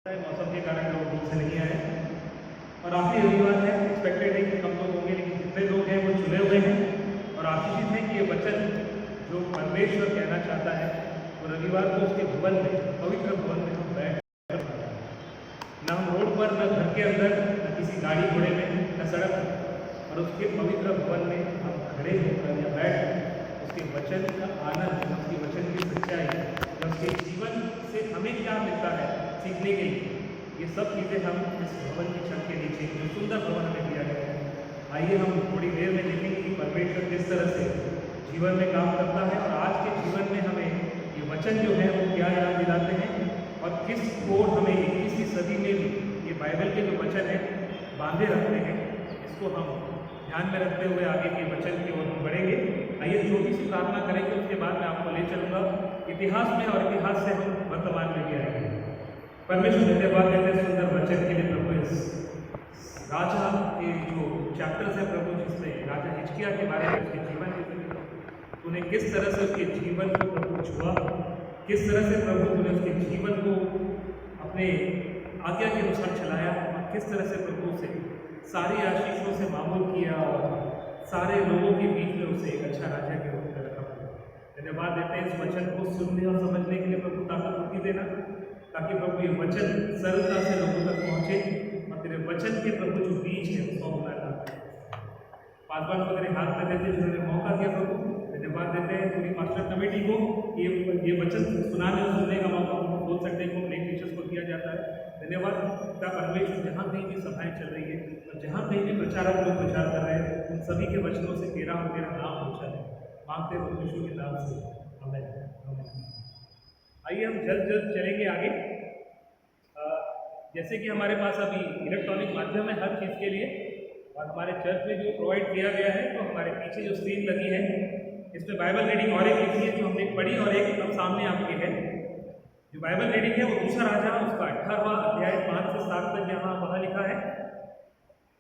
मौसम के कारण लोग ठीक से नहीं आए और आखिरी रविवार है। एक्सपेक्टेड है कि कम लोग होंगे, लेकिन जितने लोग हैं वो चुने हुए हैं और आशीषित हैं कि ये वचन जो परमेश्वर कहना चाहता है वो रविवार को उसके भवन में, पवित्र भवन में हम बैठ कर न हम रोड पर, न घर के अंदर, न किसी गाड़ी घोड़े में, न सड़क पर, और उसके पवित्र भवन में हम खड़े होकर या बैठ उसके वचन का आनंद, उसके वचन की सच्चाई, उसके जीवन से हमें क्या मिलता है सीखने के लिए, ये सब चीज़ें हम इस भवन की छत के नीचे, जो सुंदर भवन हमें दिया गया है, आइए हम थोड़ी देर में देखेंगे कि परमेश्वर किस तरह से जीवन में काम करता है और आज के जीवन में हमें ये वचन जो है वो क्या याद दिलाते हैं और किस ओर हमें 21वीं सदी में भी ये बाइबल के जो वचन है बांधे रखते हैं। इसको हम ध्यान में रखते हुए आगे के वचन की ओर हम बढ़ेंगे। आइए छोटी सी प्रार्थना करेंगे, उसके बाद मैं आपको ले चलूँगा इतिहास में और इतिहास से हम वर्तमान में भी आएंगे। परमेश्वर धन्यवाद देते हैं सुंदर वचन के लिए प्रभु। इस राजा के जो चैप्टर्स है प्रभु, जिसमें राजा हिजकिय्याह के बारे में, उसके जीवन के तूने किस तरह से उसके जीवन को प्रभु छुआ, किस तरह से प्रभु तूने उसके जीवन को अपने आज्ञा के अनुसार चलाया और किस तरह से प्रभु उसे सारी आशीषों से मामूल किया और सारे लोगों के बीच में उसे एक अच्छा राजा के रूप में रखा। धन्यवाद देते हैं इस वचन को सुनने और समझने के लिए प्रभु, ताकत होती देना ताकि प्रभु ये वचन सरलता से लोगों तक पहुँचे और तेरे वचन के प्रभु जो बीज है उसको अपना पाँच बार को तेरे हाथ में देते जिन्होंने मौका दिया प्रभु। धन्यवाद देते हैं पूरी मास्टर कमेटी को, ये वचन सुनाने और सुनने का मौका बोल सकते हैं नए टीचर्स को दिया जाता है। धन्यवाद पिता परमेश्वर, जहाँ कहीं भी सभाएं चल रही है और जहाँ कहीं भी प्रचारक लोग प्रचार कर रहे हैं, उन सभी के वचनों से तेरा और तेरा नाम ऊंचा है, मांगते हैं परमेश्वर के नाम से, आमीन। आइए हम जल्द चलेंगे आगे। जैसे कि हमारे पास अभी इलेक्ट्रॉनिक माध्यम है हर चीज़ के लिए और हमारे चर्च में जो प्रोवाइड किया गया है, तो हमारे पीछे जो स्क्रीन लगी है इसमें बाइबल रीडिंग और एक लिखी है जो हमने पढ़ी और एक अब सामने आपके है। जो बाइबल रीडिंग है वो दूसरा राजा उसका 18वां अध्याय 5 से 7 तक यहाँ वहाँ लिखा है।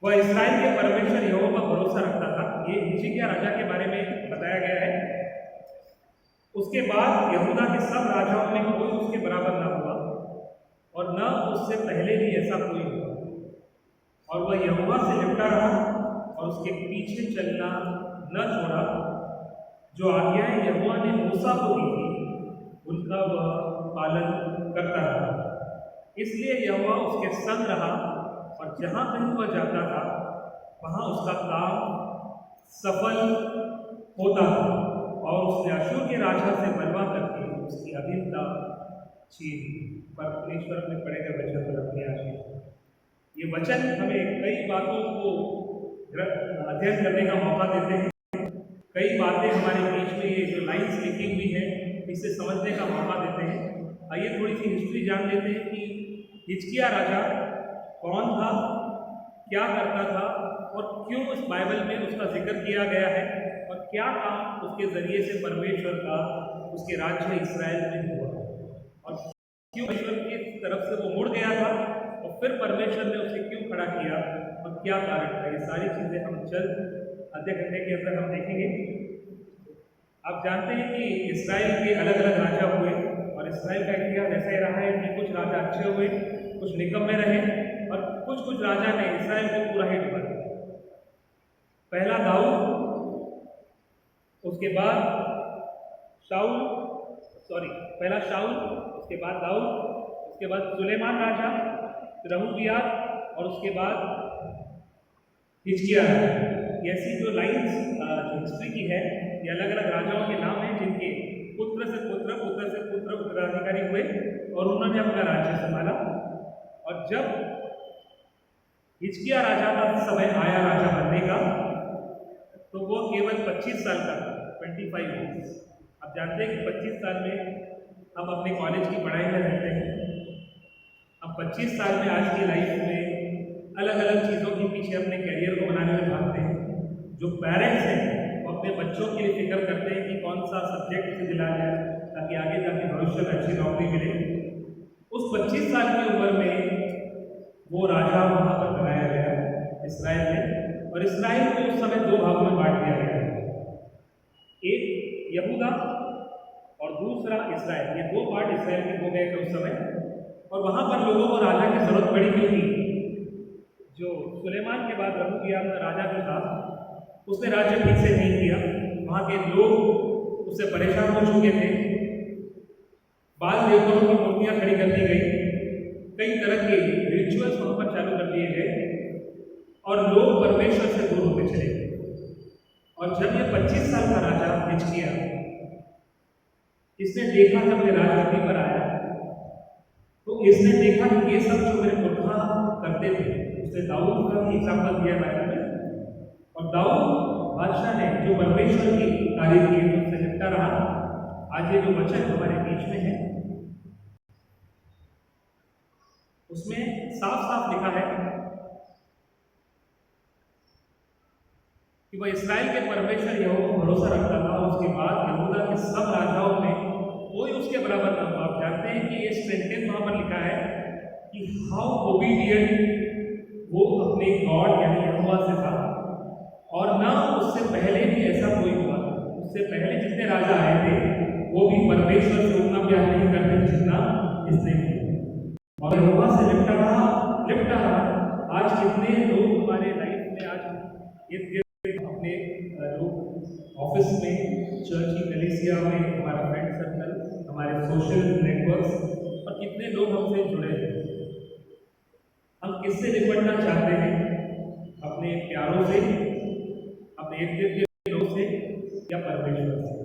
वह इस्राएल के परमेश्वर यहोवा पर भरोसा रखता था। ये हिजकिय्याह राजा के बारे में बताया गया है। उसके बाद यहूदा के सब राजाओं में कोई उसके बराबर न हुआ और न उससे पहले भी ऐसा कोई हुआ, और वह यहोवा से लिपटा रहा और उसके पीछे चलना न छोड़ा। जो आज्ञाएं यहोवा ने मूसा को दी थी उनका वह पालन करता रहा। इसलिए यहोवा उसके संग रहा और जहाँ कहीं वह जाता था वहाँ उसका काम सफल होता था और उसने अशूर के राजा से बलवा करके उसकी अधीनता छीन। परमेश्वर में पढ़े गए वचन पर अपनी आशीष। ये वचन हमें कई बातों को अध्ययन करने का मौका देते हैं। कई बातें हमारे बीच में ये जो लाइन्स लिखी हुई है इसे समझने का मौका देते हैं। आइए थोड़ी सी हिस्ट्री जान लेते हैं कि हिजकिय्याह राजा कौन था, क्या करता था और क्यों इस बाइबल में उसका जिक्र किया गया है और क्या काम उसके जरिए से परमेश्वर का उसके राज्य इस्राएल में हुआ और क्यों परमेश्वर की तरफ से वो मुड़ गया था और फिर परमेश्वर ने उसे क्यों खड़ा किया और क्या कारण था। ये सारी चीज़ें हम जल्द आधे घंटे के अंदर हम देखेंगे। आप जानते हैं कि इस्राएल के अलग अलग राजा हुए और इस्राएल का इतिहास ऐसा ही रहा है कि कुछ राजा अच्छे हुए, कुछ निकम्मे रहे और कुछ राजा ने इस्राएल को पूरा ही डुबा दिया। पहला दाऊद, उसके बाद पहला शाऊल, उसके बाद दाऊद, उसके बाद सुलेमान राजा, फिर रहूबियाह और उसके बाद हिजकिय्याह। ऐसी जो लाइन्स जो हिस्ट्री की है ये अलग अलग राजाओं के नाम हैं जिनके पुत्र से पुत्र उत्तराधिकारी हुए और उन्होंने अपना राज्य संभाला। और जब हिजकिय्याह राजा का समय आया राजा बनने का तो वो केवल 25 साल का था, 25 ईयर्स। आप जानते हैं कि 25 साल में हम अपने कॉलेज की पढ़ाई में रहते हैं। अब 25 साल में आज की लाइफ में अलग अलग चीज़ों के पीछे अपने करियर को बनाने में भागते हैं। जो पेरेंट्स हैं वो अपने बच्चों के लिए फिक्र करते हैं कि कौन सा सब्जेक्ट उसे दिला जाए ताकि आगे जाके भविष्य में अच्छी नौकरी मिले। उस 25 साल की उम्र में वो राजा वहाँ पर बनाया गया इस्राएल में, और इस्राएल को उस समय दो भागों में बांट दिया गया, एक यहूदा और दूसरा इस्राएल। ये दो पार्ट इस्राएल के हो गए थे उस समय। और वहाँ पर लोगों को राजा की जरूरत पड़ी क्योंकि जो सुलेमान के बाद रबूकियाम राजा जो था उसने राज्य ठीक से नहीं किया। वहाँ के लोग उससे परेशान हो चुके थे। बाल देवताओं की मूर्तियां खड़ी कर दी गई, कई तरह के रिचुअल्स वहाँ पर चालू कर दिए गए और लोग परमेश्वर से दूर होते चले गए। और जब ये 25 साल का राजा हिजकिय्याह इसने देखा, जब ये राजगद्दी पर आया तो इसने देखा कि ये सब जो मेरे पुरखा करते थे, उसने दाऊद का भी एग्जाम्पल दिया बाइबल में। और दाऊद बादशाह ने जो परमेश्वर की तारीफ की है उससे निपटा रहा। आज ये जो वचन हमारे बीच में है उसमें साफ साफ लिखा है कि वह इस्राएल के परमेश्वर यहोवा को भरोसा रखता था। उसके बाद यहूदा के सब राजाओं में कोई उसके बराबर न हुआ। आप जानते हैं कि ये सेंटेंस वहां पर लिखा है कि हाउ ओबीडिएंट वो अपने गॉड यानी यहोवा से था, और ना उससे पहले भी ऐसा कोई हुआ। उससे पहले जितने राजा आए थे वो भी परमेश्वर से उतना प्यार नहीं करते जितना इसने किया, और यहोवा से लिपटा रहा, लिपटा रहा। आज कितने लोग हमारे लाइफ में आज इर्द गिर्द अपने लोग ऑफिस में, चर्च की कलीसिया में, हमारा फ्रेंड सर्कल, हमारे सोशल नेटवर्क्स, और कितने लोग हमसे जुड़े हैं। हम किससे निपटना चाहते हैं? अपने प्यारों से, अपने इर्द गिर्द के लोग से, या परमेश्वर से?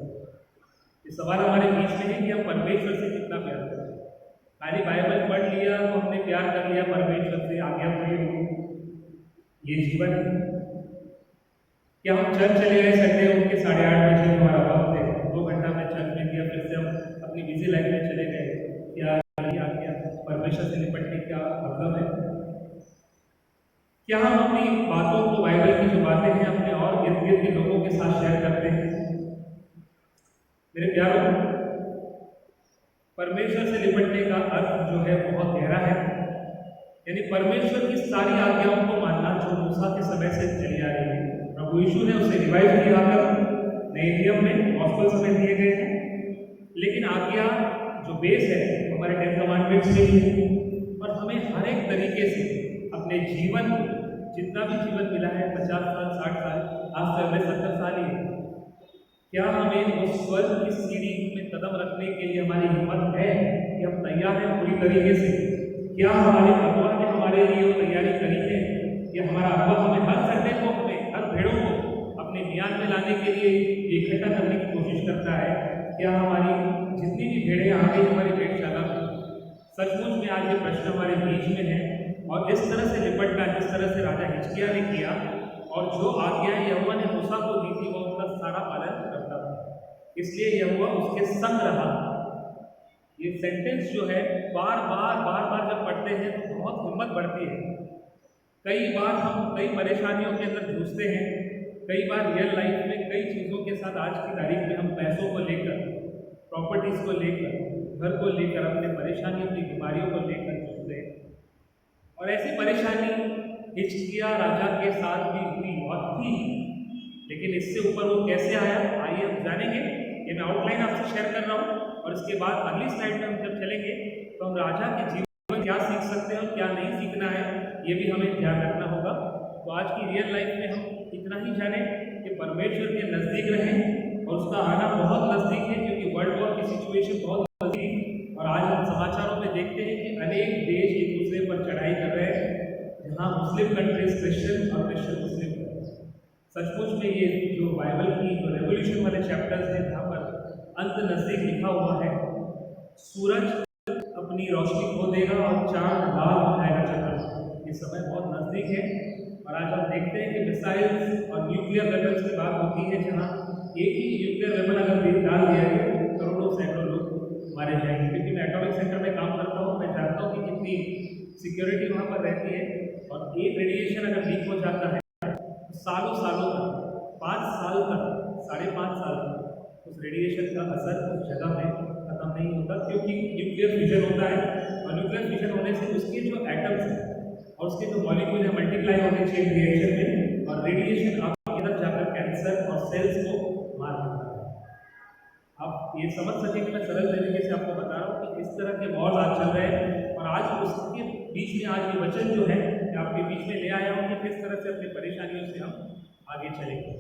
ये सवाल हमारे बीच में है कि हम परमेश्वर से कितना प्यार करते हैं। खाली बाइबल पढ़ लिया तो हमने प्यार कर लिया परमेश्वर से, आज्ञा पूरी हो, ये जीवन है क्या? हम चर्च चले गए संडे उठ के 8:30 बजे, हमारा वक्त है, 2 घंटा में चर्च में दिया, फिर से हम अपनी बिजी लाइफ में चले गए। क्या ये आज्ञा परमेश्वर से निपटने का मतलब है? क्या हम अपनी बातों को, बाइबल की जो बातें हैं, अपने और इर्द गिर्द के लोगों के साथ शेयर करते हैं? मेरे प्यारों, परमेश्वर से निपटने का अर्थ जो है बहुत गहरा है। यानी परमेश्वर की सारी आज्ञाओं को मानना जो मूसा के समय से चली आ रही है। प्रभु यीशु ने उसे रिवाइव किया कर नए नियम में गॉस्पेल्स में दिए गए हैं, लेकिन आज्ञा जो बेस है हमारे 10 कमांडमेंट्स के लिए। और हमें हर एक तरीके से अपने जीवन, जितना भी जीवन मिला है, 50 साल, 60 साल, आज तो हमें 70 साल ही है, क्या हमें उस स्वर्ग की सीढ़ी में कदम रखने के लिए हमारी हिम्मत है कि हम तैयार हैं पूरी तरीके से? क्या हमारे अगुआ ने हमारे लिए वो तैयारी करी है कि हमारा अगुआ हमें हर संडे को, हमें हर भेड़ों को अपने म्यान में लाने के लिए इकट्ठा करने की कोशिश करता है? क्या हमारी जितनी भी भेड़ें आ गई हमारी भेड़शाला में? सचमुच में आज ये प्रश्न हमारे बीच में है। और इस तरह से निपटना, जिस तरह से राजा हिजकिय्याह ने किया, और जो आज्ञाएं यहोवा ने मूसा को दी थी वो उनका सारा पालन करता था, इसलिए यहोवा उसके संग रहा। ये सेंटेंस जो है बार बार जब पढ़ते हैं तो बहुत हिम्मत बढ़ती है। कई बार हम कई परेशानियों के अंदर जूझते हैं, कई बार रियल लाइफ में कई चीज़ों के साथ आज की तारीख में हम पैसों को लेकर, प्रॉपर्टीज को लेकर, घर को लेकर, अपने परेशानी, अपनी बीमारियों को लेकर जूझते हैं। और ऐसी परेशानी हिजकिय्याह राजा के साथ भी हुई और थी, लेकिन इससे ऊपर वो कैसे आया, आइए हम जानेंगे। ये मैं आउटलाइन आपसे शेयर कर रहा हूँ, और इसके बाद अगली स्लाइड में हम जब चलेंगे तो हम राजा के जीवन में क्या सीख सकते हैं और क्या नहीं सीखना है, ये भी हमें ध्यान रखना होगा। तो आज की रियल लाइफ में हम इतना ही जाने कि परमेश्वर के नज़दीक रहें, और उसका आना बहुत नज़दीक है, क्योंकि वर्ल्ड वॉर की सिचुएशन बहुत नज़दीक। और आज हम समाचारों में देखते हैं कि अनेक देश एक दूसरे पर चढ़ाई कर रहे हैं, जहाँ मुस्लिम कंट्रीज क्रिश्चियन और क्रिश्चियन मुस्लिम। सचमुच में ये जो बाइबल की जो रेवोल्यूशन वाले चैप्टर्स हैं, जहाँ पर अंत नज़दीक लिखा हुआ है, सूरज अपनी रोशनी खो देगा और चांद लाल हो जाएगा चंद्रमा, ये समय बहुत नज़दीक है। और आज हम देखते हैं कि मिसाइल्स और न्यूक्लियर वेपन्स की बात होती है, जहाँ एक ही न्यूक्लियर वेपन अगर डाल दिया है तो करोड़ों सैकड़ों लोग मारे जाएंगे। क्योंकि मैं एटॉमिक सेंटर में काम करता हूँ, मैं जानता हूँ कि कितनी सिक्योरिटी वहाँ पर रहती है। और एक रेडिएशन अगर लीक हो जाता है तो सालों सालों तक, 5 साल तक, 5.5 साल तक उस रेडिएशन का असर उस जगह में खत्म नहीं होता, क्योंकि न्यूक्लियर फ्यूजन होता है। और न्यूक्लियर फ्यूजन होने से उसके जो एटम्स हैं और उसके जो मॉलिक्यूल है मल्टीप्लाई होते हैं चेन रिएक्शन में, और रेडिएशन आपके अंदर जाकर कैंसर और सेल्स को मार देता है। आप ये समझ सकें कि मैं सरल तरीके से आपको बता रहा हूँ कि इस तरह के वॉर्स आज चल रहे हैं। और और आज उसके बीच में आज ये वचन जो है आपके बीच में ले आया हूँ कि किस तरह से अपनी परेशानियों से हम आगे चलेंगे।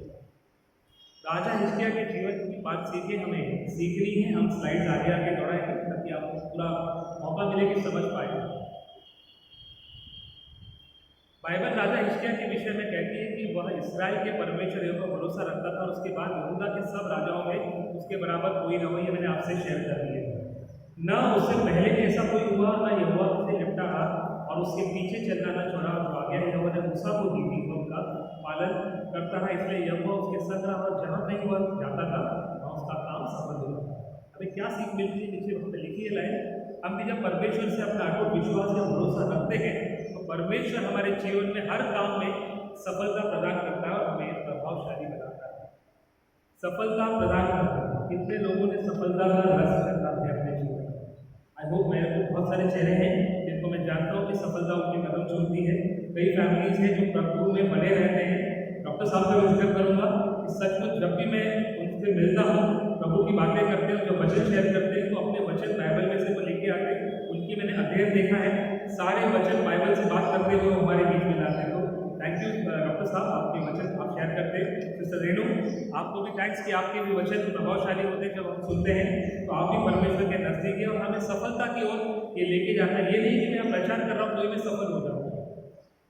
राजा हिजकिय्याह के जीवन की बात सीखे हमें सीखनी है। हम स्लाइड्स आगे आगे दौड़ाएंगे ताकि आपको पूरा मौका मिले कि समझ पाए। बाइबल राजा हिजकिय्याह के विषय में कहती है कि वह इस्राएल के परमेश्वर यहोवा पर भरोसा रखता था और उसके बाद यहूदा के सब राजाओं में उसके बराबर कोई न हुआ। ये मैंने आपसे शेयर कर दिया। न उससे पहले भी ऐसा कोई हुआ, न यहोवा उससे निपटा रहा और उसके पीछे चलना न छोड़ा। जो आज्ञा यहोवा ने मूसा को दी थी वह उनका पालन करता है, इसलिए यहोवा उसके संग रहा और जहाँ कहीं वह जाता था वहाँ उसका काम सफल होता। हमें क्या सीख मिलती है? नीचे वहाँ पे लिखी है लाइन, हम भी जब परमेश्वर से अपना अटूट विश्वास या भरोसा रखते हैं तो परमेश्वर हमारे जीवन में हर काम में सफलता प्रदान करता है और हमें प्रभावशाली बनाता है। सफलता प्रदान करता है। कितने लोगों ने सफलता का रस चखा है अपने जीवन में? आई होप मेरे को बहुत सारे चेहरे हैं जिनको मैं जानता हूँ कि सफलता उनके कदम चूमती है। कई फैमिलीज हैं जो प्रभु में बने रहते हैं। डॉक्टर साहब का जिक्र करूँगा कि सचमुच जब भी मैं उनसे मिलता हूँ, प्रभु की बातें करते हैं, जो वचन शेयर करते हैं, तो अपने वचन बाइबल में से वो लेके आते हैं। उनकी मैंने अध्ययन देखा है, सारे वचन बाइबल से बात करते हुए हमारे बीच में लाते हैं। तो थैंक यू डॉक्टर साहब, आपके वचन आप शेयर करते हैं। सिस्टर रेणु, आपको भी थैंक्स कि आपके भी वचन प्रभावशाली होते हैं। जब हम सुनते हैं तो आप भी परमेश्वर के नजदीक है और हमें सफलता की ओर ये लेके जाता है। ये नहीं कि मैं प्रचार कर रहा हूँ तो मैं सफल हो जाऊँ।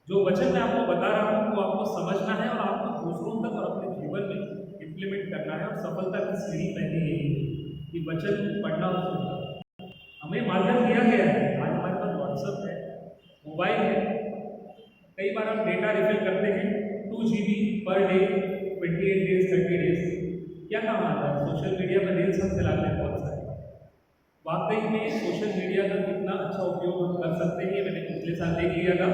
जो वचन मैं आपको बता रहा हूँ वो आपको समझना है और आपको दूसरों तक और अपने जीवन में इम्प्लीमेंट करना है। और सफलता की सीढ़ी पहले यही है कि वचन पढ़ना और सुनना। हमें माध्यम दिया गया है। आज हमारे पास व्हाट्सअप है, मोबाइल है, कई बार हम डेटा रिफिल करते हैं 2 GB per day, 28 days, 30 days. क्या काम आता है? सोशल मीडिया पर रील्स हम चलाते हैं बहुत सारे। वाकई में सोशल मीडिया का कितना अच्छा उपयोग हम कर सकते हैं, मैंने पिछले साल देख लिया था।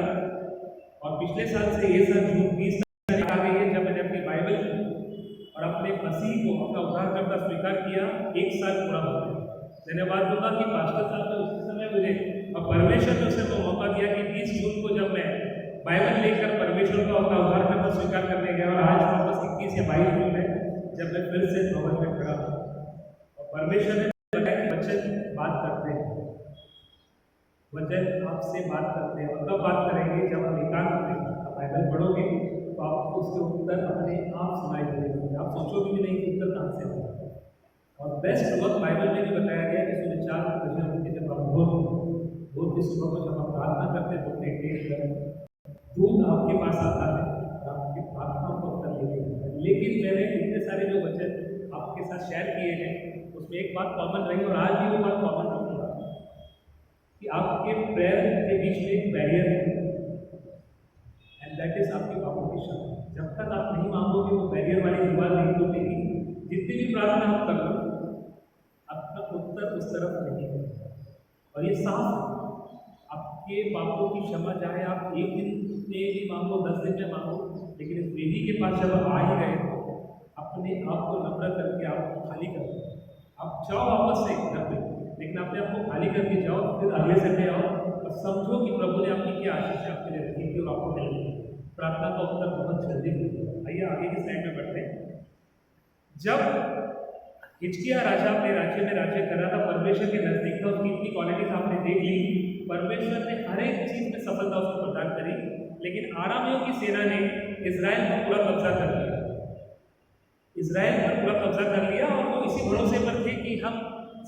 और पिछले साल से ये साल जून 20 तारीख आ गई है जब मैंने अपनी बाइबल और अपने मसीह को अपना उद्धारकर्ता स्वीकार किया। 1 साल पूरा हो गया। धन्यवाद दूंगा कि पास्टर साहब ने उसी समय मुझे और परमेश्वर ने उसे मौका दिया कि 20 जून को जब मैं बाइबल लेकर परमेश्वर का अपना उद्धारकर्ता स्वीकार करने गया। और आज वापस 21 या 22 जून है जब मैं फिर से भवन में खड़ा हूँ और परमेश्वर ने बताया कि वचन बात करते हैं, वचन आपसे बात करते हैं। और कब बात करेंगे? जब हम एकांत में आप बाइबल पढ़ोगे तो आपको उसके उत्तर अपने आप सुनाई देंगे। आप सोचोगे भी नहीं कि उत्तर कहाँ से होगा। और बेस्ट वक्त बाइबल में भी बताया गया कि सुबह 4 बजे उठ के जब आप भोर की सुबह को जब आप प्रार्थना करते हैं तो मेडिटेट करें, दूध आपके पास आता है और आपकी प्रार्थना को उत्तर लेके। लेकिन मैंने इतने सारे जो वचन आपके साथ शेयर किए हैं उसमें एक बात कॉमन रही और आज भी वो बात कॉमन रखूँगा कि आपके प्रेयर के बीच में एक बैरियर है एंड दैट इज आपके बाबू की शक्ति। जब तक आप नहीं मांगोगे वो बैरियर वाली दीवार नहीं टूटेगी। जितनी भी प्रार्थना आप कर लो आपका उत्तर उस तरफ नहीं है। और ये साफ आपके पापों की क्षमा, चाहे आप 1 दिन में भी मांगो, 10 दिन में मांगो, लेकिन इस वेदी के पास जब आप आ ही गए तो अपने आप को नम्र करके आप खाली कर दो। आप जाओ वापस से घर पे, लेकिन अपने आप को खाली करके जाओ, फिर अगले संडे आओ और समझो कि प्रभु ने आपकी क्या आशीष आपके लिए रखी थी और आपको मिल गई। प्रार्थना का उत्तर बहुत जल्दी मिलता है। आइए आगे की स्लाइड में बढ़ते हैं। जब हिजकिय्याह राजा अपने राज्य में राज्य कर रहा था, परमेश्वर के नजदीक था, उसकी इतनी क्वालिटीज आपने देख ली। परमेश्वर ने हर एक चीज में सफलता उसको प्रदान करी, लेकिन आरामियों की सेना ने इजराइल पर पूरा कब्जा कर लिया। इजराइल पर पूरा कब्जा कर लिया और वो इसी भरोसे पर थे कि हम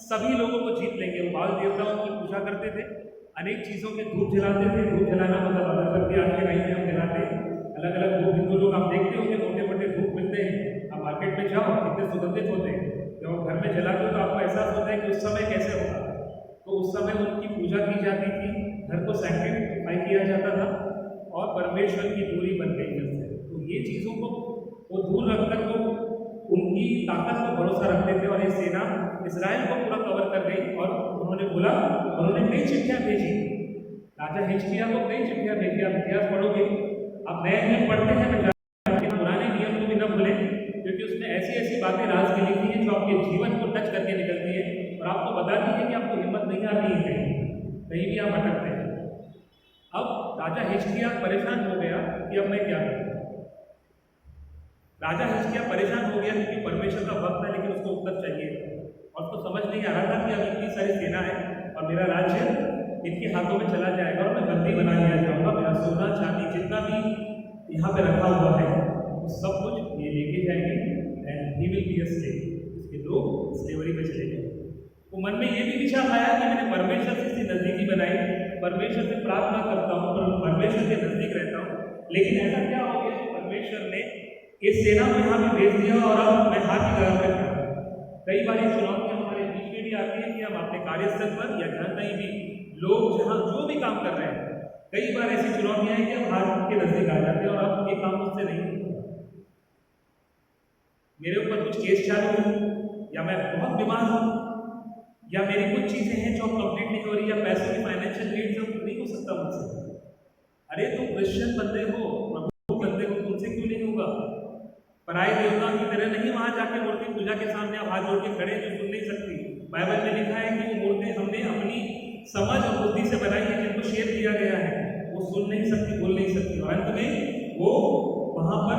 सभी लोगों को जीत लेंगे। वो बाल देवताओं की पूजा करते थे, अनेक चीज़ों के धूप जलाते थे। धूप जलाना मतलब अगरबत्ती आज के टाइम में हम जलाते हैं, अलग अलग धूप। हिंदू लोग आप देखते होंगे मोटे मोटे धूप मिलते हैं, आप मार्केट में जाओ कितने सुगंधित होते हैं। जब आप घर में जलाते हो तो आपको एहसास होता है कि उस समय कैसे होगा। तो उस समय उनकी पूजा की जाती थी, घर को सैंक्टिफाई किया जाता था और परमेश्वर की दूरी बन गई जैसे। तो ये चीज़ों को वो दूर रखकर वो उनकी ताकत पर भरोसा रखते थे। और ये सेना इजराइल को पूरा कवर कर गई और उन्होंने बोला, उन्होंने कई चिट्ठियाँ भेजी राजा हिजकिय्याह को, कई चिट्ठियाँ भेजी। आप इतिहास पढ़ोगे, आप नए नियम पढ़ते हैं, मैं पुराने नियम को भी न भूलें, क्योंकि उसमें ऐसी ऐसी बातें राज की लिखी हैं जो आपके जीवन को टच करके निकलती है और आपको बताती है कि आपको हिम्मत नहीं आती है, कहीं भी आप अटकते हैं। अब राजा हिजकिय्याह परेशान हो गया कि अब मैं क्या करूँ। राजा हिजकिय्याह परेशान हो गया क्योंकि परमेश्वर का वक्त है, लेकिन उसको उत्तर चाहिए और उसको समझ नहीं आ रहा था कि अब इतनी सारी सेना है और मेरा राज्य इनके हाथों में चला जाएगा और मैं बंदी बना लिया जाऊँगा। मेरा सोना चांदी जितना भी यहाँ पे रखा हुआ है वो सब कुछ ये लेके जाएंगे and he will be a slave. इसके लोग स्लेवरी में चले गए। तो मन में ये भी विचार आया कि मैंने परमेश्वर से इसकी नज़दीकी बनाई, परमेश्वर से प्रार्थना करता हूँ, परमेश्वर के नज़दीक रहता हूँ, लेकिन ऐसा क्या हो गया कि परमेश्वर ने इस सेना को यहाँ पे भेज दिया और अब मैं हाथ की लगा कर खड़ा। कई बार ये चुनौतियाँ हमारे बीच में भी आती है कि हम अपने कार्यस्थल पर या जहाँ कहीं भी लोग जहाँ जो भी काम कर रहे हैं, कई बार ऐसी चुनौतियाँ हैं कि हम हाथ के नजदीक आ जाते हैं और अब ये काम मुझसे नहीं होता। मेरे ऊपर कुछ केस चालू है, या मैं बहुत बीमार हूँ, या मेरी कुछ चीजें हैं जो कंप्लीट नहीं हो रही, या पैसों की फाइनेंशियल नीड्स नहीं हो सकता मुझसे। अरे तुम क्रिश्चियन बंदे हो, प्रभु बंदे हो, तुमसे क्यों नहीं होगा? पराये देवता की तरह नहीं वहां जाके मूर्ति पूजा के सामने आप हाथ जोड़ के खड़े जो सुन नहीं सकती। बाइबल में लिखा है कि वो मूर्ति हमने अपनी समझ और बुद्धि से बनाई है, जिनको शेप दिया गया है, वो सुन नहीं सकती, बोल नहीं सकती, और अंत में वो वहां पर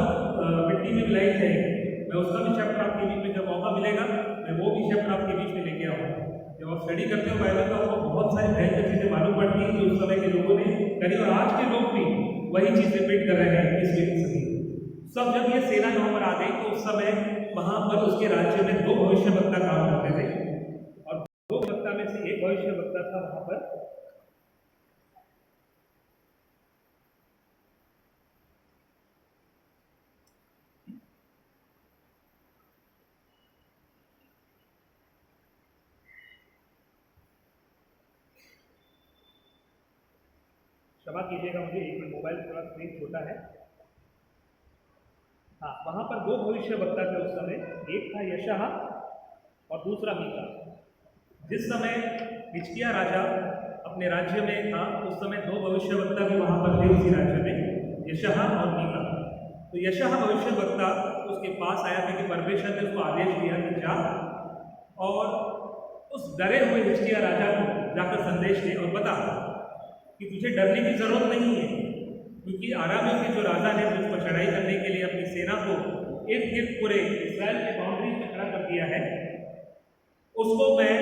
मिट्टी में मिलाई जाएगी। मैं उसका भी चैप्टर आपके बीच में जब मौका मिलेगा मैं वो भी चैप्टर आपके बीच में लेके आऊँगा। जब आप स्टडी करते हो बाइबल का, आपको बहुत सारी भयंकर चीजें मालूम पड़ती हैं कि उस समय के लोगों ने करी, और आज के लोग भी वही चीज रिपीट कर रहे हैं इस सदी। सब जब ये सेना यहाँ पर आ गई तो उस समय वहां पर उसके राज्य में 2 भविष्यवक्ता काम करते थे, और 2 वक्ता में से एक भविष्यवक्ता था वहां पर क्षमा कीजिएगा, मुझे एक मिनट, मोबाइल थोड़ा स्क्रीन छोटा है। हाँ, वहां पर 2 भविष्यवक्ता थे उस समय, एक था यशाह और दूसरा मीका। जिस समय हिजकिय्याह राजा अपने राज्य में था उस समय 2 भविष्यवक्ता भी वहां पर थे उसी राज्य में, यशाह और मीका। तो यशाह भविष्यवक्ता उसके पास आया था कि परमेश्वर ने उसको आदेश दिया कि जा और उस डरे हुए हिजकिय्याह राजा को जाकर संदेश दे और बता कि तुझे डरने की जरूरत नहीं है, क्योंकि आरामियों के जो राजा ने उस पर चढ़ाई करने के लिए अपनी सेना को इर्द गिर्द पूरे इस्राएल के बाउंड्री में खड़ा कर दिया है, उसको मैं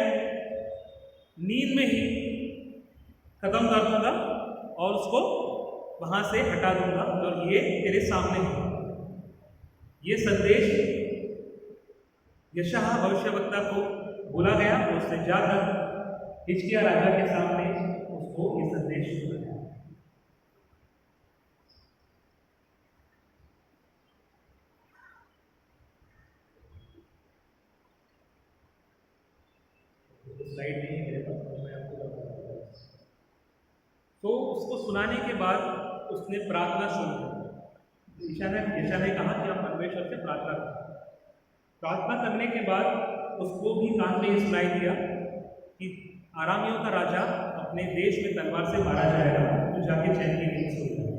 नींद में ही खत्म कर दूंगा और उसको वहां से हटा दूंगा, और ये तेरे सामने है। ये संदेश यशाह भविष्यवक्ता को बोला गया, उससे जाकर हिजकिय्याह राजा के सामने उसको ये संदेश सुना गया। स्लाइड नहीं है मेरे पास, मैं आपको बताऊंगा। तो उसको सुनाने के बाद उसने प्रार्थना शुरू की। यशायाह ने कहा कि आप परमेश्वर से प्रार्थना करें। प्रार्थना करने के बाद उसको भी कान में सुनाई दिया कि आरामियों का राजा अपने देश में तलवार से मारा जाएगा, तो जाके चैन की नींद सो जाए।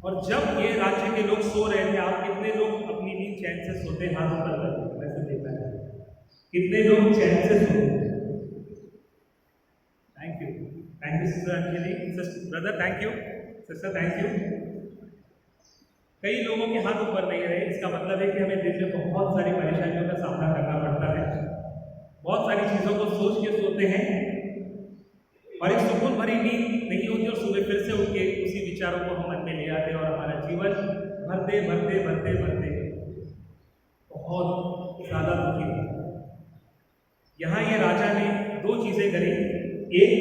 और जब ये राज्य के लोग सो रहे थे, आप कितने लोग अपनी नींद चैन से सोते? हाथ ऊपर करके वैसे देखा है, कितने लोग चैन से सोते? Thank you sister Anjali, brother thank you, sister thank you. कई लोगों के हाथ ऊपर नहीं रहे, इसका मतलब है कि हमें दिन में बहुत सारी परेशानियों का सामना करना पड़ता है, बहुत सारी चीज़ों को सोच के सोते हैं और एक सुकून भरी नींद नहीं होती, और सुबह फिर से उठ के उसी विचारों को हम मन में ले आते हैं और हमारा जीवन भरते भरते भरते भरते बहुत ज़्यादा दुखी होता है। यहाँ ये राजा ने 2 चीज़ें करी। एक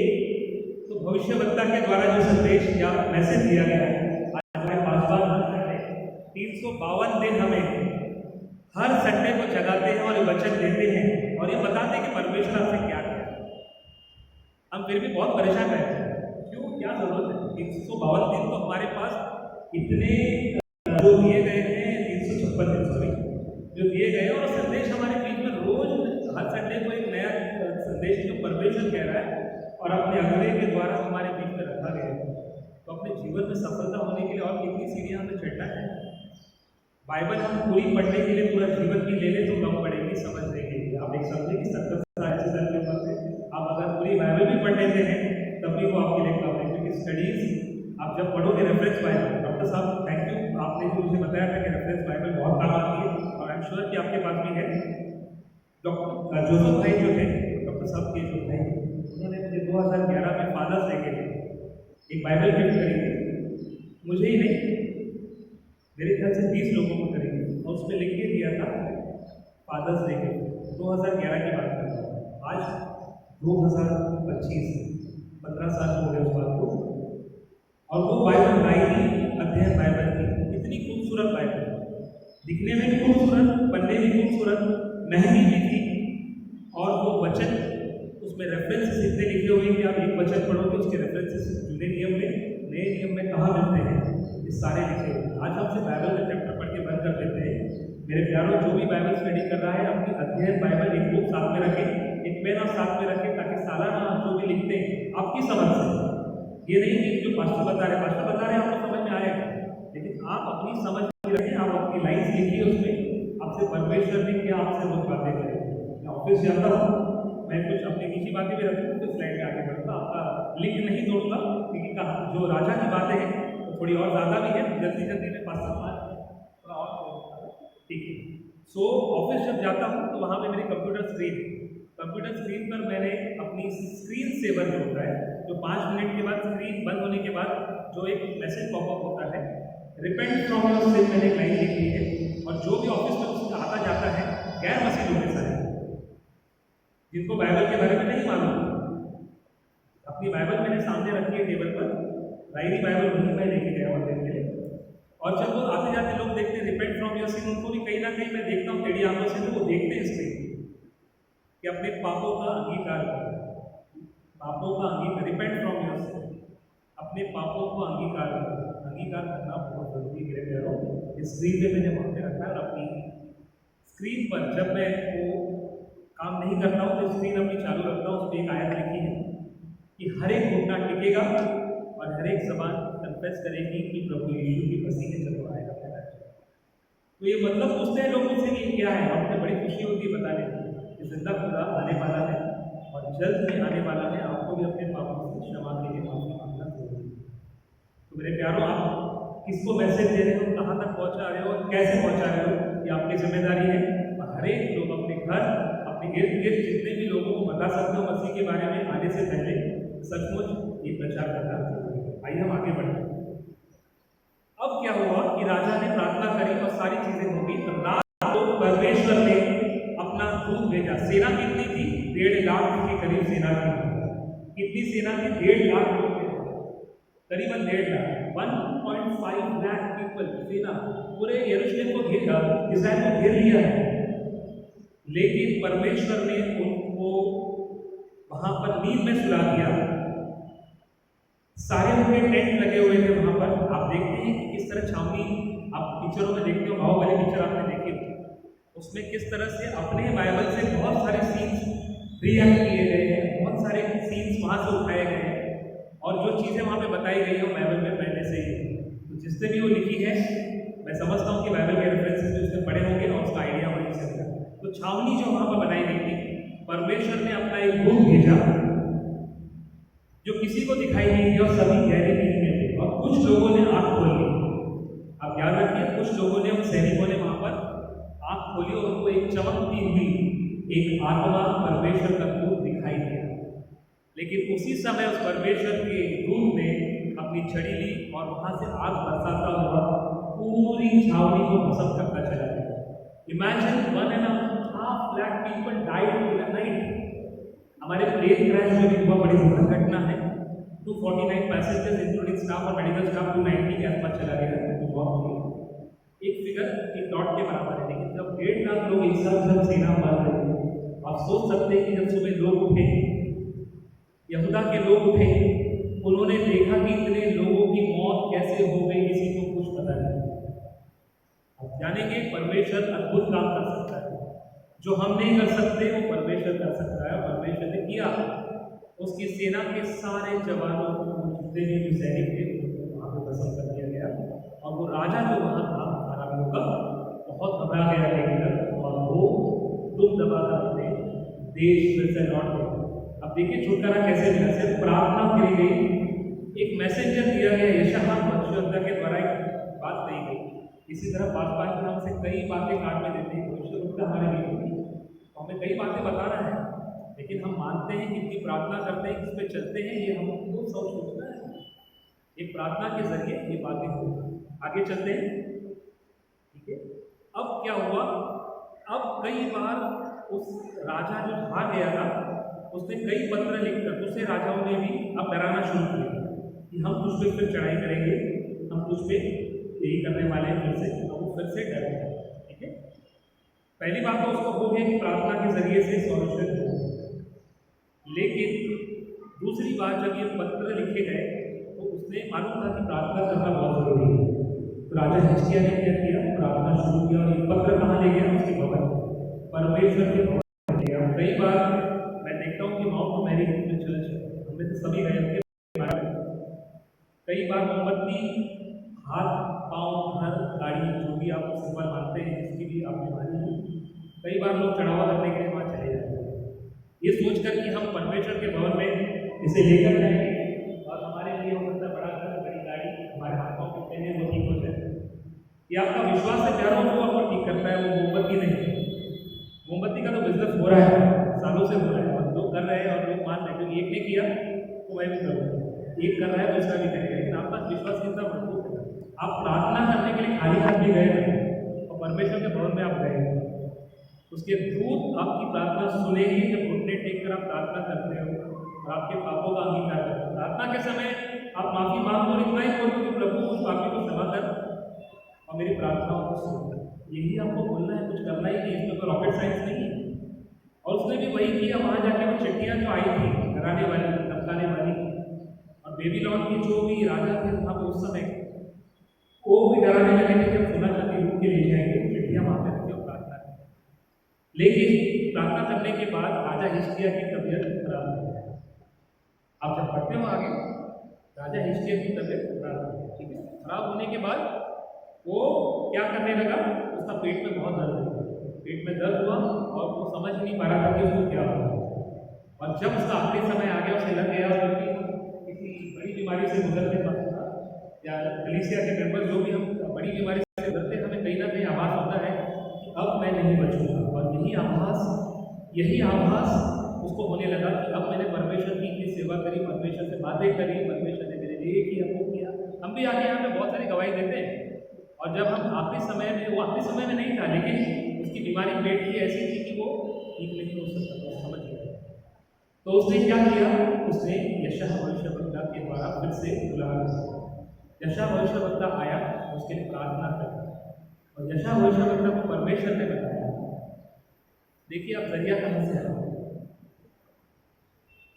तो भविष्यवक्ता के द्वारा जो संदेश या मैसेज दिया गया है, आज हमें 5 बार 352 दिन हमें हर संडे को जगाते हैं और ये वचन देते हैं और ये बताते हैं कि परमेश्वर आपसे क्या किया। हम फिर भी बहुत परेशान रहते हैं, क्यों, क्या जरूरत है? 352 दिन तो हमारे पास इतने जो दिए गए हैं, 356 दिन सॉरी जो दिए गए, और संदेश हमारे बीच में रोज हर संडे को एक नया संदेश जो परमेश्वर कह रहा है और अपने अगुवे के द्वारा हमारे बीच में रखा गया है। तो अपने जीवन में सफलता होने के लिए और कितनी सीढ़ियाँ हमें चढ़ना है। बाइबल हम पूरी पढ़ने के लिए पूरा जीवन भी ले लें तो कम पड़ेगी समझने के लिए। आप एक समझे कि 70 के ऊपर से आप अगर पूरी बाइबल भी पढ़ लेते हैं तब भी वो आपके लिए काम है, क्योंकि स्टडीज आप जब पढ़ोगे रेफरेंस बाइबल, डॉक्टर साहब थैंक यू, आपने जो मुझे बताया था कि रेफरेंस बाइबल बहुत काम आती है और आई एम श्योर कि आपके पास भी है। डॉक्टर जोसेफ भाई जो है, डॉक्टर साहब के जो भाई उन्होंने मुझे 2011 में फादर्स डे के लिए एक बाइबल गिफ्ट करी थी। मुझे ही नहीं, मेरे ख्याल से 20 लोगों को करी थी, और उसमें लिख के दिया था फादर्स डे के लिए। 2011 की बात कर रहा हूँ, आज 2025, 15 साल हो गए उस बात को। और वो बाइबल लाइनी अध्ययन बाइबल की, इतनी खूबसूरत बाइबल, दिखने में भी खूबसूरत, पढ़ने भी खूबसूरत, महंगी भी थी। और वो वचन, उसमें रेफरेंसेस इतने लिखे हुए कि आप एक वचन पढ़ोगे उसके रेफरेंसेस जुड़े नियम में, नए नियम में कहाँ मिलते हैं, ये सारे लिखे हुए। आज हमसे बाइबल का चैप्टर पढ़ के बंद कर देते हैं। मेरे प्यारों, जो भी बाइबल स्टडी कर रहा है अपनी अध्ययन बाइबल एक बुक साथ में रखें, एक पेन आप साथ में रखें, ताकि सालाना आप जो भी लिखते हैं आपकी समझ से, ये नहीं कि जो पास्टर बता रहे आपको समझ में आएगा, लेकिन आप अपनी समझ में रखें, आप अपनी लाइन्स लिखिए, उसमें आपसे परमेश्वर ने क्या आपसे वो बातें करें। मैं ऑफिस जाता हूँ, मैं कुछ अपनी निजी बातें भी रखूँ, तो स्लाइड में आगे बढ़ूँगा, आपका लिंक नहीं तोड़ूंगा, क्योंकि कहा जो राजा की बातें हैं तो थोड़ी और ज़्यादा भी है, जल्दी जल्दी में पास्टर थोड़ा और ठीक है। सो ऑफिस जब जाता हूँ तो वहाँ पे मेरी कंप्यूटर स्क्रीन पर मैंने अपनी स्क्रीन सेवर जो होता है, जो 5 मिनट के बाद स्क्रीन बंद होने के बाद जो एक मैसेज पॉपअप होता है, रिपेंट फ्रॉम योर सिन, मैंने एक लाइन लिखी है। और जो भी ऑफिस में उसका आता जाता है, गैर मसीह लोग सारे, जिनको बाइबल के बारे में नहीं मालूम, अपनी बाइबल मैंने सामने रखी है टेबल पर, लाइनी बाइबल वहीं मैं लेके गया और के लिए। और जब वो आते जाते लोग देखते हैं रिपेंट फ्रॉम योर सिन, उनको भी कहीं ना कहीं मैं देखता हूँ टेढ़ी आंखों से, तो वो देखते हैं इसमें कि अपने पापों का अंगीकार करो, पापों का अंगीकार, रिपेंट फ्रॉम योर सिन, अपने पापों को अंगीकार करना बहुत जरूरी है मेरे प्यारों। इस स्क्रीन पे मैंने वहाँ पे रखा है, और अपनी स्क्रीन पर जब मैं वो काम नहीं करता हूँ तो स्क्रीन अपनी चालू रखता हूँ, उस पर एक आयत लिखी है कि हर एक घुटना टिकेगा और हर एक जबान कन्फेस करेगी कि प्रभु यीशु की मसीह ने जब आएगा पहला। तो ये मतलब पूछते हैं लोग मुझसे कि क्या है, आपने बड़ी खुशी होती है बताने की, जिंदा खुदा आने वाला है और जल्द ही आने वाला है, आपको भी अपने पापों से क्षमा के लिए माफी मांगना जरूरी है। तो मेरे प्यारों, आप किसको मैसेज दे रहे हो, कहाँ तक पहुँचा रहे हो, कैसे पहुँचा रहे हो, ये आपकी जिम्मेदारी है। हर एक लोग अपने घर, अपने इर्द गिर्द जितने भी लोगों को बता सकते हो मसीह के बारे में, आने से पहले सचमुच ये प्रचार करना जरूरी है। आइए हम आगे बढ़ते हैं। अब क्या हुआ कि राजा ने प्रार्थना करी और सारी चीजें हो गई, तो रात को परमेश्वर ने अपना दूत भेजा। सेना कितनी थी? 1.5 लाख के करीब सेना थी। कितनी सेना थी? 1.5 लाख लोग थे, करीबन 1.5 लाख, 1.5 लाख पीपल सेना, पूरे यरूशलेम को घेर, इस्राएल को घेर लिया है। लेकिन परमेश्वर ने उनको वहां पर नींद में सुला दिया। सारे उनके टेंट लगे हुए थे वहां पर। आप देखते हैं कि किस तरह छावनी, आप पिक्चरों में देखते हो, बाहुबली पिक्चर आपने देखी हो, उसमें किस तरह से अपने बाइबल से बहुत सारे सीन्स रिएक्ट किए गए हैं, बहुत सारे सीन्स वहां से उठाए गए हैं, और जो चीजें वहां पे बताई गई है बाइबल में पहले से ही, तो जिसने भी वो लिखी है, मैं समझता हूँ कि बाइबल के रेफरेंसेस भी उसने पढ़े होंगे और उसका आइडिया वहीं से मिला। तो छावनी जो वहां पर बनाई गई थी, परमेश्वर ने अपना एक दूत भेजा जो किसी को दिखाई नहीं दिया, और सभी गहरी नींद में थे, और कुछ लोगों ने आंख खोल ली। आप याद रखिए, कुछ लोगों ने, उन सैनिकों ने वहां पर आंख खोली और उनको एक चमकती हुई एक आत्मा, परमेश्वर का दूत दिखाई दिया। लेकिन उसी समय उस परमेश्वर के दूत ने अपनी छड़ी ली और वहां से आग बरसाता हुआ पूरी छावनी को भस्म करता चला गया। Imagine 1.5 lakh people died in a night. हमारे प्लेन क्रैश जो भी हुआ, बड़ी दुखद घटना है। 249 पैसेंजर्स इंक्लूडिंग स्टाफ और मेडिकल स्टाफ 290 के आसपास चला गया। एक फिगर, एक डॉट के बराबर है। लेकिन जब 1.5 लाख लोग एक साथ जब सेना मर रहे थे, आप सोच सकते हैं कि जब सुबह लोग उठे, यहूदा के लोग उठे, उन्होंने देखा कि इतने लोगों की मौत कैसे हो गई, किसी को कुछ पता नहीं। अब जानेंगे परमेश्वर अद्भुत काम कर सकता है, जो हम नहीं कर सकते वो परमेश्वर कर सकता है। परमेश्वर ने किया, उसकी सेना के सारे जवानों को, जितने भी सैनिक थे, उनको वहां पर भस्म कर दिया गया। और वो राजा जो वहां था, आरामियों का, बहुत घबरा गया लेकर, और वो दुम दबाकर अपने देश में से लौट गए। अब देखिए छुटकारा कैसे मिला, सिर्फ प्रार्थना करी गई, एक मैसेंजर दिया गया, यशायाह भविष्यवक्ता के द्वारा एक बात कही गई। इसी तरह पासपास में हमसे कई बातें काट में देते हैं, भविष्यवक्ता हमारे लिए होती है, तो हमें कई बातें बता रहा है, लेकिन हम मानते हैं, कितनी प्रार्थना करते हैं, किस पे चलते हैं, ये हमको सब सोचना है। एक प्रार्थना के जरिए ये बातें होगी। आगे चलते हैं, ठीक है। अब क्या हुआ, अब कई बार उस राजा जो हार गया था, उसने कई पत्र लिखकर दूसरे राजाओं ने भी अब डराना शुरू किया कि हम तुझ पे फिर चढ़ाई करेंगे, हम तुझ पे यही करने वाले हैं फिर से। अब वो फिर से डर गया, ठीक है। पहली बात तो उसको हो गया कि प्रार्थना के जरिए से सॉल्यूशन हो, लेकिन दूसरी बात जब ये पत्र लिखे गए तो उसने मालूम था कि प्रार्थना करना बहुत जरूरी है। तो राजा हिजकिय्याह ने क्या किया, प्रार्थना शुरू किया, और ये पत्र कहाँ ले गया, उसके भवन, परमेश्वर के भवन ले गया। कई बार मैं देखता हूँ कि माउंट मैरी चर्च, हमें तो सभी गए होंगे, कई बार मोमबत्ती हाथ, पाँव, घर, गाड़ी, जो भी आप सिंबल मानते हैं, जिसकी भी आप बीमारी है, कई बार लोग चढ़ावा करने के लिए वहाँ चले जाते हैं, ये सोचकर कि हम परमेश्वर के भवन में इसे लेकर जाएंगे और हमारे लिए हो सकता है बड़ा घर, बड़ी गाड़ी, हमारे हाथों के पहने वो ठीक हो जाए। ये आपका विश्वास है प्यारों, जो आपको ठीक करता है, वो मोमबत्ती नहीं। मोमबत्ती का तो बिजनेस हो रहा है, सालों से हो रहा है, और लोग कर रहे हैं और लोग मान रहे हैं, क्योंकि एक ने किया तो मैं भी करूँगा, एक कर रहा है दूसरा भी करेगा। लेकिन आपका विश्वास कितना मजबूत है, आप प्रार्थना करने के लिए खाली हाथ भी गए नहीं और परमेश्वर के भवन में आप गए, उसके दूत आपकी प्रार्थना सुनेंगे। जब घुटने टेक कर आप प्रार्थना करते हो और आपके पापों का अंगीकार करते हो, प्रार्थना के समय आप माफी मांगो और इतना ही बोलो कि प्रभु उस पापी को क्षमा कर और मेरी प्रार्थनाओं को सुन। यही आपको बोलना है, कुछ करना ही नहीं, इसमें तो रॉकेट साइंस नहीं है। और उसने भी वही किया, वहाँ जाके वो चिट्ठियाँ जो आई थी डराने वाली, धमकाने वाली, और बेबीलोन की जो भी राजा थे वहाँ पे उस समय, वो भी डराने लगे थे कि हम सोना चांदी लूट के ले जाएंगे, चिट्ठियाँ वहाँ पे रखी और प्रार्थना करें। लेकिन प्रार्थना करने के बाद राजा हिजकिय्याह की तबीयत खराब हो गई। आप जब पढ़ते हो आगे, राजा हिजकिय्याह की तबीयत खराब हो गई, ठीक है। खराब होने के बाद वो क्या करने लगा, उसका पेट में बहुत दर्द हुआ, पेट में दर्द हुआ और वो समझ नहीं पा रहा था कि उसको क्या हुआ। और जब उसका आखिरी समय आ गया, उसे लग गया कि किसी बड़ी बीमारी से गुजरते वक्त या कलीसिया के मेंबर जो भी हम बड़ी बीमारी से गुजरते, हमें कहीं ना कहीं आभास होता है कि अब मैं नहीं बचूंगा। और यही आभास उसको होने लगा कि अब मैंने परमेश्वर की इतनी सेवा करी, परमेश्वर से बातें करी, परमेश्वर ने मेरे लिए किया, वो किया। हम भी आगे यहाँ पे बहुत सारी गवाही देते हैं, और जब हम आखिरी समय में, वो आखिरी समय में नहीं था, लेकिन उसकी बीमारी पेट की ऐसी थी कि वो ठीक नहीं हो सकता था, समझ गया। तो उसने क्या किया, उसने यशायाह भविष्यवक्ता के द्वारा फिर से बुलाया। यशायाह भविष्यवक्ता आया, उसके लिए प्रार्थना करी, और यशायाह भविष्यवक्ता को परमेश्वर ने बताया। देखिए आप जरिया कहाँ से आया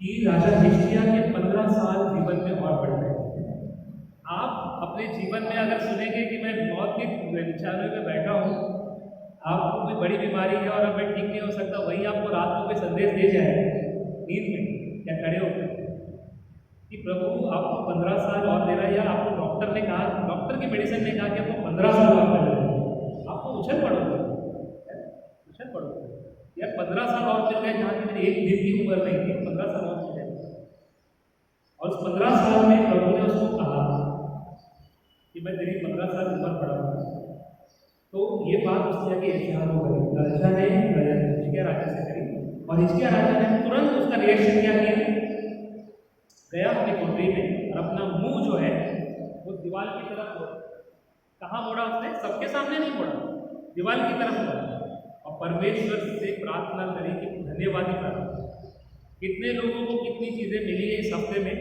कि राजा हिजकिय्याह के 15 साल जीवन में और बढ़ गए। आप अपने जीवन में अगर सुनेंगे कि मैं मौत के बिछाने पे बैठा हूँ, आपको कोई बड़ी बीमारी है और अब मैं ठीक नहीं हो सकता, वही आपको रात को कोई संदेश दे जाए नींद में या खड़े होकर कि प्रभु आपको 15 साल और दे रहा है, या आपको डॉक्टर ने कहा, डॉक्टर की मेडिसिन ने कहा कि आपको 15 साल और मिल रहा है, आपको उछल पड़ोगे, उछल पड़ोगे यार। 15 साल और मिल गए, जहाँ की मेरी एक दिन की उम्र नहीं थी, 15 साल और मिल गए। और उस 15 साल में प्रभु ने उसको कहा कि मैं तेरी 15 साल उम्र बढ़ाऊंगा। तो ये बात उसने आगे यशायाह को करी, राजा ने हिजकिय्याह राजा से करी, और हिजकिय्याह राजा ने तुरंत उसका रिएक्शन क्या किया, गया अपनी कोठरी में और अपना मुंह जो है वो दीवार की तरफ मोड़ा। कहाँ मोड़ा उसने, सबके सामने नहीं मोड़ा, दीवार की तरफ मोड़ा, और परमेश्वर से प्रार्थना करी कि धन्यवादी प्रार्थना। कितने लोगों को कितनी चीज़ें मिली है इस हफ्ते में,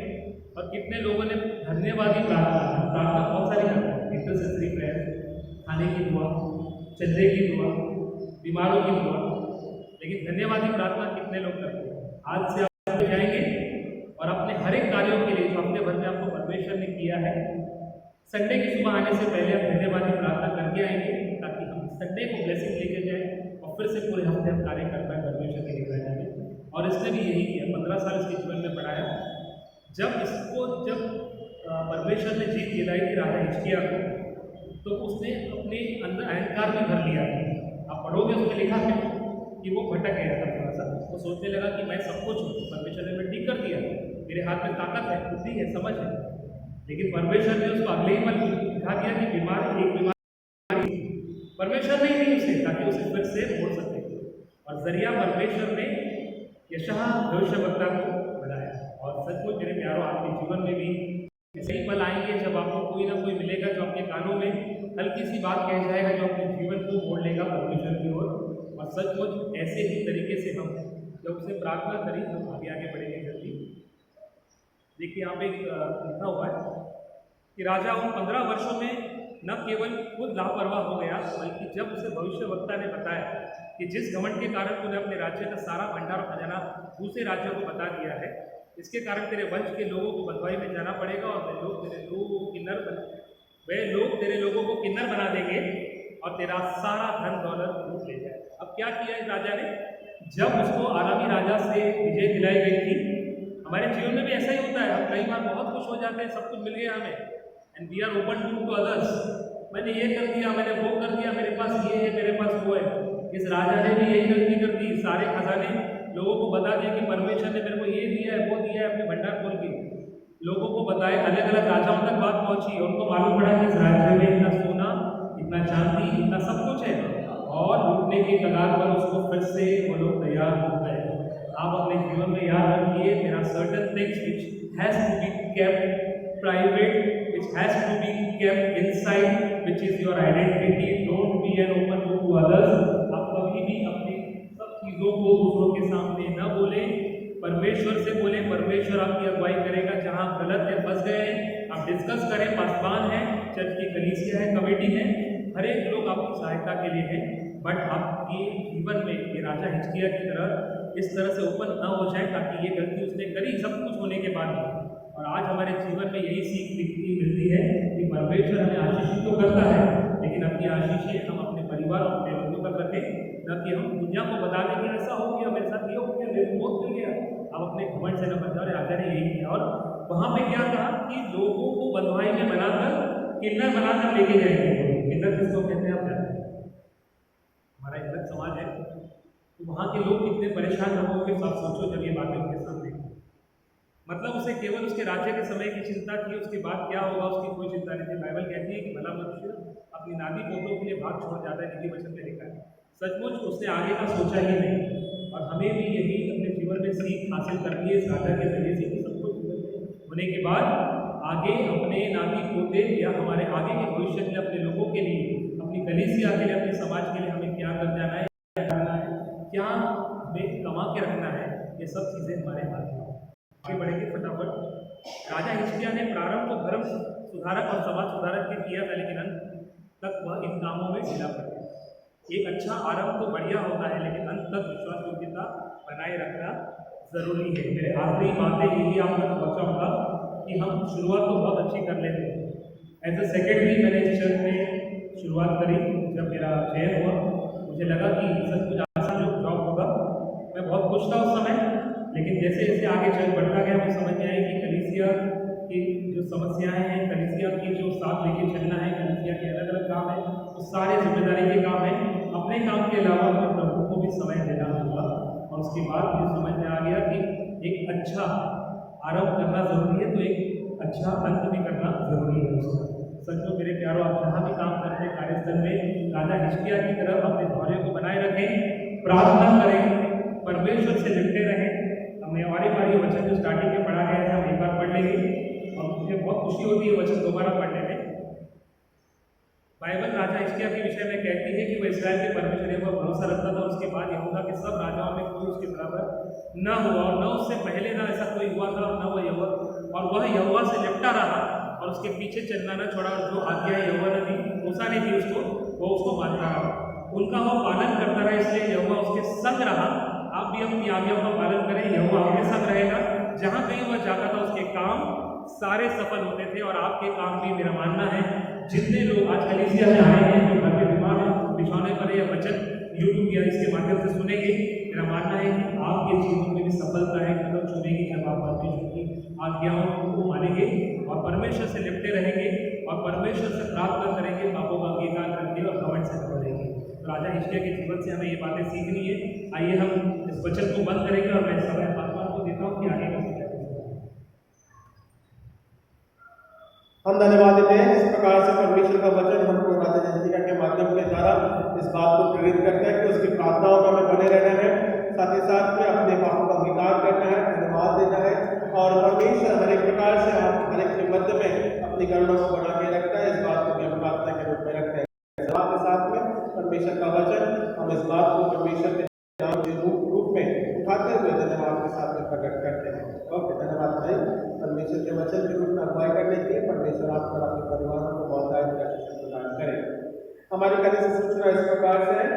और कितने लोगों ने धन्यवादी प्रार्थना बहुत सारी करते हैं, इंटरसेसरी प्रेयर, खाने की दुआ, चलने की दुआ, बीमारों की दुआ, लेकिन धन्यवादी प्रार्थना कितने लोग करते हैं। आज से आप जाएंगे और अपने हर एक कार्यों के लिए जो हफ्ते भर में आपको परमेश्वर ने किया है, संडे की सुबह आने से पहले आप धन्यवादी प्रार्थना करके आएंगे, ताकि हम संडे को ब्लेसिंग लेके जाए और फिर से पूरे हफ्ते हम कार्य कर पाए परमेश्वर के लिए में। और इसने भी यही किया, 15 साल इसके जीवन में बढ़ाया। जब परमेश्वर ने जीत दिलाई थी राजा हिजकिय्याह को, तो उसने अपने अंदर अहंकार में भर लिया। आप पढ़ोगे उसमें लिखा है कि वो भटक गया था थोड़ा सा, वो सोचने लगा कि मैं सब कुछ हूँ, परमेश्वर ने मैं ठीक कर दिया, मेरे हाथ में ताकत है, बुद्धि है, समझ है। लेकिन परमेश्वर ने उसको अगले ही पल दिखा दिया कि बीमारी परमेश्वर ने ही दी उसे, ताकि उसे फिर से बोल सके। और जरिया परमेश्वर ने यशः भविष्यवक्ता को बनाया। और सचमुच मेरे प्यारों, आपके जीवन में भी ऐसे ही पल आएंगे जब आपको कोई ना कोई मिलेगा जो आपके कानों में हल्की सी बात कह जाएगा, जो अपने जीवन को मोड़ लेगा परमेश्वर की ओर। और सचमुच ऐसे ही तरीके से हम जब उसे प्रार्थना करें तो आगे आगे बढ़ेंगे जल्दी। देखिए यहाँ पे लिखा हुआ है कि राजा उन 15 वर्षों में न केवल खुद लापरवाह हो गया, बल्कि जब उसे भविष्यवक्ता ने बताया कि जिस घमंड के कारण तूने अपने राज्य का सारा भंडार और खजाना दूसरे राज्यों को बता दिया है, इसके कारण तेरे वंश के लोगों को बंधुआई में जाना पड़ेगा और वे लोग तेरे लोगों को किन्नर बना देंगे और तेरा सारा धन दौलत लूट ले जाए। अब क्या किया इस राजा ने? जब उसको आरामी राजा से विजय दिलाई गई थी, हमारे जीवन में भी ऐसा ही होता है, हम कई बार बहुत खुश हो जाते हैं, सब कुछ मिल गया हमें, and we are open to others. मैंने ये कर दिया, मैंने वो कर दिया, मेरे पास ये है, मेरे पास वो है। इस राजा ने भी यही गलती कर दी, सारे खजाने लोगों को बता दिया कि परमेश्वर ने मेरे को ये दिया है, वो दिया है, अपने भंडार खोल के लोगों को बताए। अलग अलग राजाओं तक बात पहुंची, उनको मालूम पड़ा कि इस राज्य में इतना सोना, इतना चांदी, इतना सब कुछ है, और लूटने की कगार पर उसको फिर से वो लोग तैयार हो गए। आप अपने जीवन में याद रखिए, there are certain things which has to be kept private, which has to be kept inside, which is your identity. Don't be an open book to others. आप कभी भी अपनी सब चीज़ों को दूसरों के सामने न बोलें, परमेश्वर से बोले, परमेश्वर आपकी अगुवाई करेगा। जहाँ आप गलत है, फंस गए हैं, आप डिस्कस करें, पासवान है, चर्च की कलीसिया है, कमेटी है, हर एक लोग आपकी सहायता के लिए हैं। बट आपके जीवन में ये राजा हिजकिय्याह की तरह इस तरह से ओपन ना हो जाए, ताकि ये गलती उसने करी सब कुछ होने के बाद। और आज हमारे जीवन में यही सीख दिखती मिलती है कि परमेश्वर हमें आशीषित तो करता है, लेकिन अपनी आशीषें हम अपने परिवार और अपने लोगों तक रखें, न कि हम दुनिया को बता दें कि ऐसा हो गया, मेरे साथ ये हो गया, मेरे को मिल गया। अब अपने घमंड से न बच जाओ। राजा ने यही किया, और वहाँ पे क्या कहा कि लोगों को बंधुआई में बनाकर, किन्नर बनाकर लेके जाएंगे। किन्नर किसको कहते हैं आप जानते हैं? हमारा एक अलग समाज है, तो वहाँ के लोग कितने परेशान होंगे, आप सोचो जब ये बातें उनके सामने। मतलब उसे केवल उसके राज्य के समय की चिंता थी, उसके बाद क्या होगा उसकी कोई चिंता नहीं थी। बाइबल कहती है कि भला मनुष्य अपनी नादी पोतों के लिए भाग छोड़ जाता है, नीति वचन में लिखा है। सचमुच उसने आगे का सोचा ही नहीं। और हमें भी यही अपने जीवन में सीख हासिल करनी है इस राजा के जरिए से कि सब कुछ होने के बाद आगे अपने नाती पोते या हमारे आगे के भविष्य के लिए, अपने लोगों के लिए, अपनी कलीसिया के लिए, अपने समाज के लिए हमें क्या कर जाना है, क्या हमें कमा के रखना है, ये सब चीज़ें हमारे हाथ में। आगे बढ़ेंगे फटाफट। राजा हिजकिय्याह ने प्रारंभ तो धर्म सुधारक और समाज सुधारक के किया था, लेकिन अंत तक वह इन कामों में ढीला पड़ गया। एक अच्छा आरंभ तो बढ़िया होता है, लेकिन अंत तक विश्वास योग्यता बनाए रखना जरूरी है। मेरे आखिरी बातें यही आप तक पहुँचाऊंगा कि हम शुरुआत तो बहुत अच्छी कर लेते हैं। एज अ सेक्रेटरी मैंने इस चर्च में शुरुआत करी। जब मेरा चयन हुआ, मुझे लगा कि सब कुछ आसान जो जॉब होगा, मैं बहुत खुश था उस समय। लेकिन जैसे जैसे आगे चल बढ़ता गया, मुझे समझ में आई कि कलीसिया की जो समस्याएं हैं, कलीसिया की जो साथ लेके चलना है, कलीसिया के अलग अलग काम है, वो सारे जिम्मेदारी के काम है। अपने काम के अलावा अपने प्रभु को भी समय देना होगा। और उसके बाद मुझे समझ में आ गया कि एक अच्छा आरंभ करना जरूरी है, तो एक अच्छा अंत भी करना जरूरी है उसका। सच में मेरे प्यारों, आप जहाँ भी काम करते हैं कार्यस्थल में, राजा हिजकिय्याह की तरह अपने धैर्य को बनाए रखें, प्रार्थना करें, परमेश्वर से लिपटे रहें। हमने हमारे बारी वचन जो स्टार्टिंग में पढ़ा गया है, हम एक बार पढ़ लेंगे और मुझे बहुत खुशी होती है वचन दोबारा पढ़ने में। बाइबल राजा हिजकिय्याह के विषय में कहती है कि वह इस्राएल के परमेश्वर पर भरोसा रखता था। उसके बाद यहूदा के सब राजाओं में कोई उसके बराबर न हुआ, और न उससे पहले न ऐसा कोई हुआ था, और न वह यहोवा से लिपटा रहा और उसके पीछे चलना न छोड़ा। और जो आज्ञा यहोवा ने दी, मूसा ने दी उसको, वो उसको मानता रहा, उनका वो पालन करता रहा, इसलिए यहोवा उसके संग रहा। आप भी अपनी आज्ञाओं का पालन करें, यहोवा आपके संग रहेगा। जहाँ कहीं वह जाता था उसके काम सारे सफल होते थे, और आपके काम भी मेरा मानना है। जितने लोग आज कलीसिया में आए हैं, जो घर में बीमार हैं, बिछौने पर या वचन यूट्यूब या इसके माध्यम से सुनेंगे, मेरा मानना है कि आपके जीवन में भी सफलता है कदम चुनेगी जब आप परमेश्वर की आज्ञाओं को मानेंगे और परमेश्वर से लिपटे रहेंगे और परमेश्वर से प्रार्थना करेंगे, पापों का अंगीकार करेंगे और घमंड से दूर रहेंगे। तो राजा हिजकिय्याह के जीवन से हमें ये बातें सीखनी है। आइए हम इस वचन को बंद करेंगे और मैं समय आत्मा को देता हूँ कि आगे का हम धन्यवाद देते हैं जिस प्रकार से परमेश्वर का वचन हमको राजा हिजकिय्याह के माध्यम के द्वारा इस बात को प्रेरित करता है कि उसकी प्रार्थनाओं में हमें बने रहना है, साथ ही साथ में अपने पापों का अंगीकार करना है, धन्यवाद देना है और परमेश्वर हर एक प्रकार से हर एक के मध्य में अपनी करुणा को बढ़ा के रखता है। इस बात को भी हम प्रार्थना के रूप में रखते हैं। सभा के साथ में परमेश्वर का वचन हम इस बात को परमेश्वर के नाम के रूप में उठाते हुए धन्यवाद के साथ में प्रकट करते हैं। ओके, धन्यवाद भाई। परमेश्वर के वचन के रूप में अगुवाई करने के लिए परमेश्वर आपको और आपके परिवारों को बहुत प्रदान करें। हमारी कलिसिया सूचना इस प्रकार से है